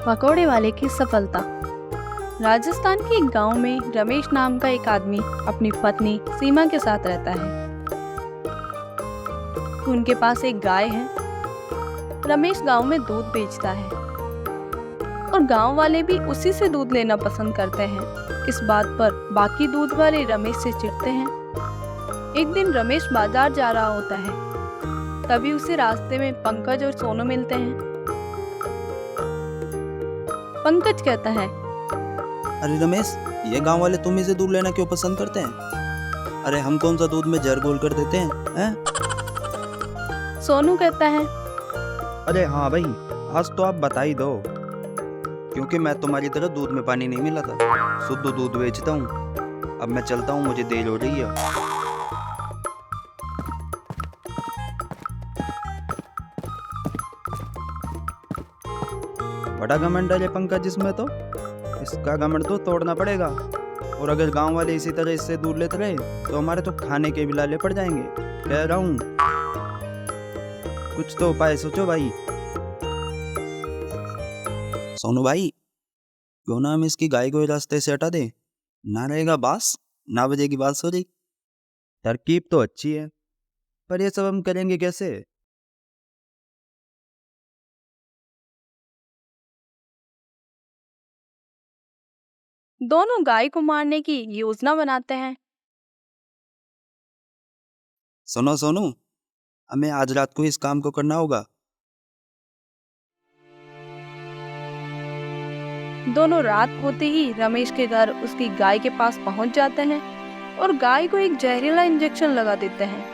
पकौड़े वाले की सफलता। राजस्थान के एक गांव में रमेश नाम का एक आदमी अपनी पत्नी सीमा के साथ रहता है। उनके पास एक गाय है। रमेश गांव में दूध बेचता है और गांव वाले भी उसी से दूध लेना पसंद करते हैं। इस बात पर बाकी दूध वाले रमेश से चिढ़ते हैं। एक दिन रमेश बाजार जा रहा होता है, तभी उसे रास्ते में पंकज और सोनू मिलते हैं। पंकज कहता है, अरे रमेश, ये गांव वाले तुम ही से दूध लेना क्यों पसंद करते हैं? अरे हम कौन सा दूध में जहर घोल कर देते हैं? सोनू कहता है, अरे हाँ भाई, आज तो आप बता ही दो, क्योंकि मैं तुम्हारी तरह दूध में पानी नहीं मिला था, शुद्ध दूध बेचता हूँ। अब मैं चलता हूँ, मुझे देर हो रही है। बड़ा घमंड है पंकज इसमें तो, इसका घमंड तो तोड़ना पड़ेगा। और अगर गांव वाले इसी तरह इससे दूर लेते रहे तो हमारे तो खाने के भी लाले पड़ जाएंगे। कह रहा हूँ, कुछ तो उपाय सोचो भाई। सोनू भाई, क्यों ना हम इसकी गाय को रास्ते से हटा दें? ना रहेगा बांस, ना बजेगी बांसुरी। तरकीब तो अच्छी है, पर ये सब हम करेंगे कैसे? दोनों गाय को मारने की योजना बनाते हैं। सुनो सोनू, हमें आज रात को इस काम को करना होगा। दोनों रात होते ही रमेश के घर उसकी गाय के पास पहुंच जाते हैं और गाय को एक जहरीला इंजेक्शन लगा देते हैं।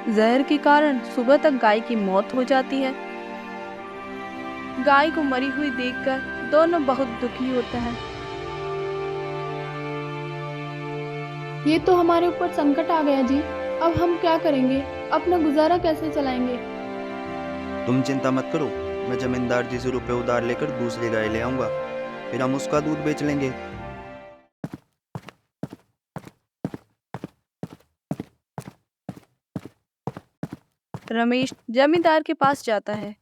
जहर के कारण सुबह तक गाय की मौत हो जाती है। गाय को मरी हुई देखकर दोनों बहुत दुखी होते हैं। ये तो हमारे ऊपर संकट आ गया जी। अब हम क्या करेंगे? अपना गुजारा कैसे चलाएंगे? तुम चिंता मत करो, मैं जमींदार जी से रुपए उधार लेकर दूसरी गाय ले आऊंगा, फिर हम उसका दूध बेच लेंगे। रमेश जमींदार के पास जाता है।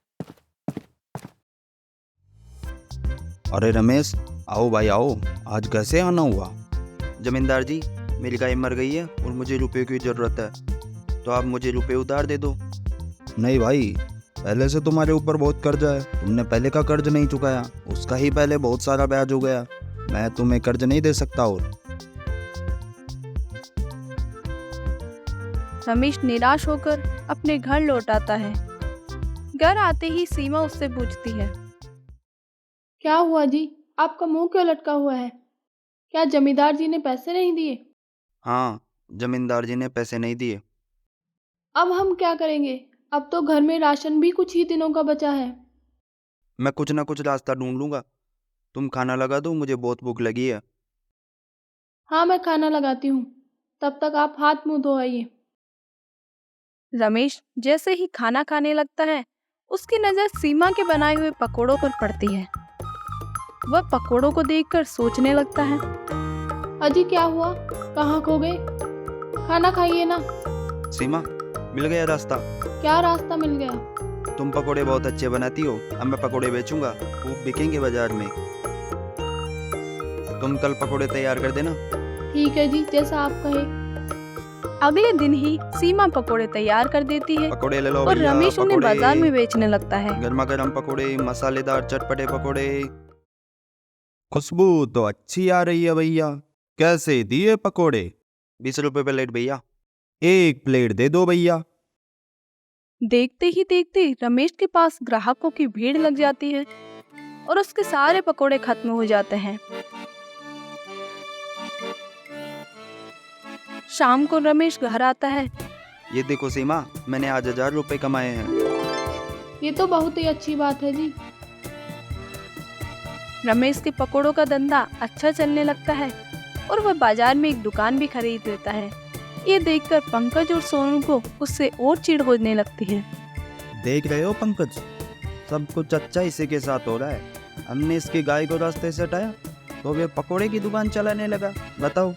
अरे रमेश, आओ भाई आओ, आज कैसे आना हुआ? जमींदार जी, मेरी गाय मर गई है और मुझे रुपए की जरूरत है, तो आप मुझे रुपए उधार दे दो। नहीं भाई, पहले से तुम्हारे ऊपर बहुत कर्जा है, तुमने पहले का कर्ज नहीं चुकाया, उसका ही पहले बहुत सारा ब्याज हो गया, मैं तुम्हें कर्ज नहीं दे सकता। और रमेश निराश होकर अपने घर लौट आता है। घर आते ही सीमा उससे पूछती है, क्या हुआ जी? आपका मुंह क्यों लटका हुआ है? क्या जमींदार जी ने पैसे नहीं दिए? हाँ, जमींदार जी ने पैसे नहीं दिए। अब हम क्या करेंगे? अब तो घर में राशन भी कुछ ही दिनों का बचा है। मैं कुछ ना कुछ रास्ता ढूंढ लूंगा, तुम खाना लगा दो, मुझे बहुत भूख लगी है। हाँ, मैं खाना लगाती हूँ, तब तक आप हाथ मुंह धो आइए। रमेश जैसे ही खाना खाने लगता है, उसकी नजर सीमा के बनाए हुए पकोड़ों पर पड़ती है। वह पकोड़ों को देखकर सोचने लगता है, अजी क्या हुआ? कहाँ खो गए? खाना खाइए ना। सीमा, मिल गया रास्ता। क्या रास्ता मिल गया? तुम पकोड़े बहुत अच्छे बनाती हो, अब मैं पकोड़े बेचूंगा, खूब बिकेंगे बाजार में। तुम कल पकोड़े तैयार कर देना। ठीक है जी, जैसा आप कहे। अगले दिन ही सीमा पकोड़े तैयार कर देती है पकोड़े ले लो और भैया, रमेश उन्हें पकोड़े। बाजार में बेचने लगता है। गर्मा गर्म पकोड़े, मसालेदार चटपटे पकोड़े। खुशबू तो अच्छी आ रही है भैया। कैसे दिए पकोड़े? 20 रुपए प्लेट भैया। एक प्लेट दे दो भैया। देखते ही देखते रमेश के पास ग्राहकों की भीड़ लग जाती है और उसके सारे पकोड़े खत्म हो जाते हैं। शाम को रमेश घर आता है। ये देखो सीमा, मैंने आज 1000 रुपए कमाए हैं। ये तो बहुत ही अच्छी बात है जी। रमेश के पकोड़ों का धंधा अच्छा चलने लगता है और वह बाजार में एक दुकान भी खरीद लेता है। ये देखकर पंकज और सोनू को उससे और चिढ़ होने लगती है। देख रहे हो पंकज, सब कुछ अच्छा इसी के साथ हो रहा है। हमने इसकी गाय को रास्ते से हटाया तो वे पकोड़े की दुकान चलाने लगा। बताओ।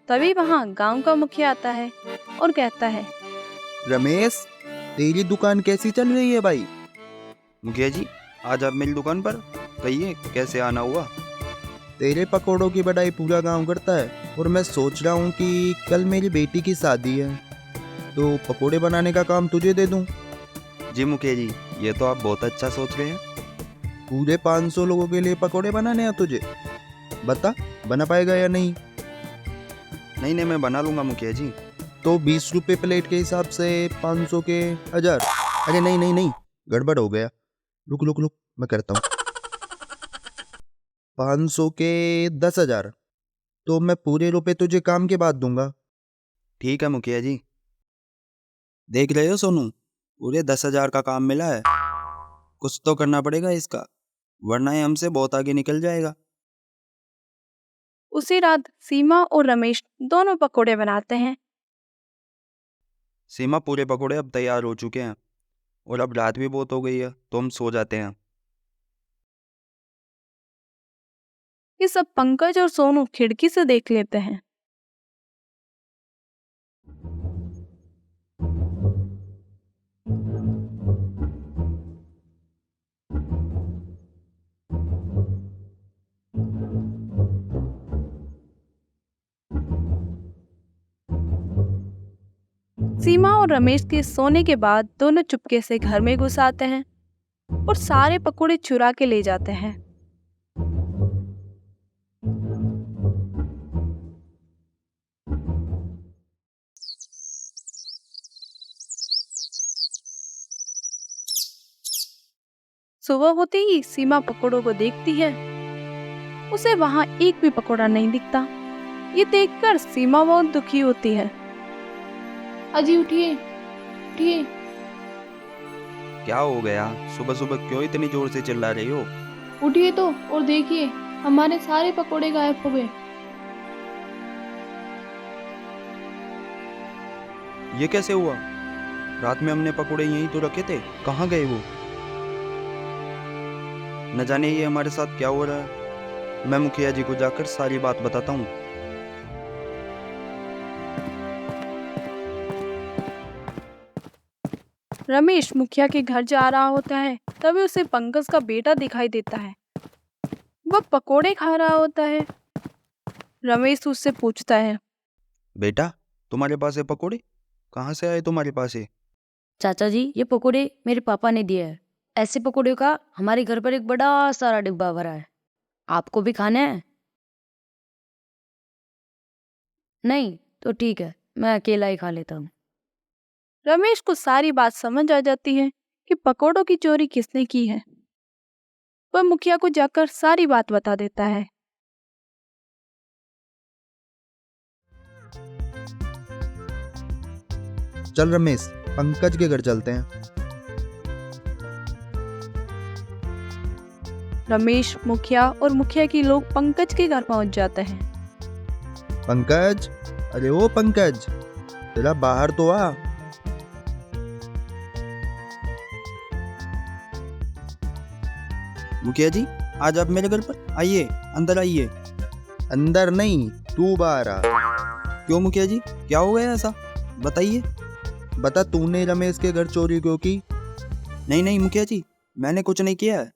तभी वहाँ गांव का मुखिया आता है और कहता है, रमेश, तेरी दुकान कैसी चल रही है भाई? मुखिया जी, आज आप मेरी दुकान पर, कहिए कैसे आना हुआ। तेरे पकौड़ों की बड़ाई पूरा गांव करता है और मैं सोच रहा हूँ कि कल मेरी बेटी की शादी है, तो पकौड़े बनाने का काम तुझे दे दूँ। जी मुखिया जी, ये तो आप बहुत अच्छा सोच रहे हैं। पूरे 500 लोगों के लिए पकौड़े बनाने हैं तुझे, बता बना पाएगा या नहीं? नहीं नहीं, मैं बना लूँगा मुखिया जी। तो 20 रुपये प्लेट के हिसाब से 500 के 1000। अरे नहीं नहीं नहीं, गड़बड़ हो गया। रुक रुक रुक, मैं करता हूँ। 500 के 10,000। तो मैं पूरे रुपए तुझे काम के बाद दूंगा। ठीक है मुखिया जी। देख रहे हो सोनू, पूरे 10,000 का काम मिला है। कुछ तो करना पड़ेगा इसका, वरना ये हमसे बहुत आगे निकल जाएगा। उसी रात सीमा और रमेश दोनों पकोड़े बनाते हैं। सीमा, पूरे पकौड़े अब तैयार हो चुके हैं और अब रात भी बहुत हो गई है, तो हम सो जाते हैं। ये सब पंकज और सोनू खिड़की से देख लेते हैं। सीमा और रमेश के सोने के बाद दोनों चुपके से घर में घुस आते हैं और सारे पकोड़े चुरा के ले जाते हैं। सुबह होते ही सीमा पकोड़ों को देखती है। उसे वहां एक भी पकोड़ा नहीं दिखता। ये देखकर सीमा बहुत दुखी होती है। अजी उठिए उठिए। क्या हो गया? सुबह सुबह क्यों इतनी जोर से चिल्ला रही हो? उठिए तो और देखिए, हमारे सारे पकोड़े गायब हो गए। ये कैसे हुआ? रात में हमने पकोड़े यहीं तो रखे थे, कहाँ गए वो? न जाने ये हमारे साथ क्या हो रहा है। मैं मुखिया जी को जाकर सारी बात बताता हूँ। रमेश मुखिया के घर जा रहा होता है, तभी उसे पंकज का बेटा दिखाई देता है। वह पकोड़े खा रहा होता है। रमेश उससे पूछता है, बेटा, तुम्हारे पास है पकोड़े? कहाँ से आए तुम्हारे पास है? चाचा जी, ये पकोड़े मेरे पापा ने दिए हैं। ऐसे पकोड़े का हमारे घर पर एक बड़ा सारा डिब्बा भरा है। आपको भी खाने हैं? नहीं तो ठीक है, मैं अकेला ही खा लेता हूँ। रमेश को सारी बात समझ आ जाती है कि पकोड़ों की चोरी किसने की है। वह मुखिया को जाकर सारी बात बता देता है। चल रमेश, पंकज के घर चलते हैं। रमेश, मुखिया और मुखिया के लोग पंकज के घर पहुंच जाते हैं। पंकज, अरे ओ पंकज, तेरा बाहर तो आ। मुखिया जी, आज आप मेरे घर पर आइए, अंदर आइए। अंदर नहीं, तू बाहर आ। क्यों मुखिया जी, क्या हो गया ऐसा? बताइए। बता, तूने रमेश के घर चोरी क्यों की? नहीं नहीं मुखिया जी, मैंने कुछ नहीं किया है।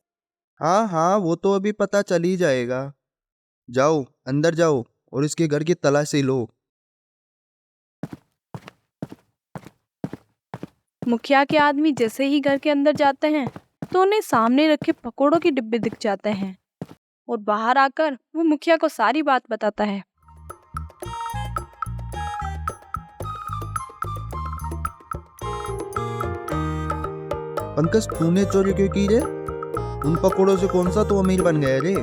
हाँ हाँ, वो तो अभी पता चल ही जाएगा। जाओ अंदर जाओ और इसके घर की तलाशी लो। मुखिया के आदमी जैसे ही घर के अंदर जाते हैं तो उन्हें सामने रखे पकोड़ों के डिब्बे दिख जाते हैं और बाहर आकर वो मुखिया को सारी बात बताता है। पंकज, तूने चोरी क्यों की रे? उन पकोड़ों से कौन सा तो अमीर बन गया रे?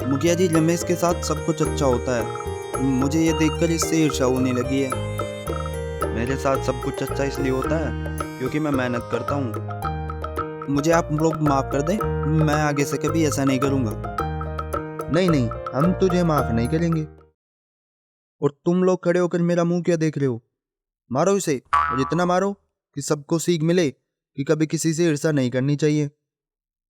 मुखिया जी, रमेश के साथ सब कुछ अच्छा होता है। मुझे ये देखकर इससे ईर्ष्या होने लगी है। मेरे साथ सब कुछ अच्छा इसलिए होता है क्योंकि मैं मेहनत करता हूँ। मुझे आप लोग माफ़ कर दें, मैं आगे से कभी ऐसा नहीं करूँगा। नहीं नहीं, हम तुझे माफ नहीं करेंगे। और तुम लोग खड़े होकर मेरा मुंह क्या देख रहे हो? मारो इसे, और इतना मारो कि सबको सीख मिले कि कभी किसी से ईर्ष्या नहीं करनी चाहिए।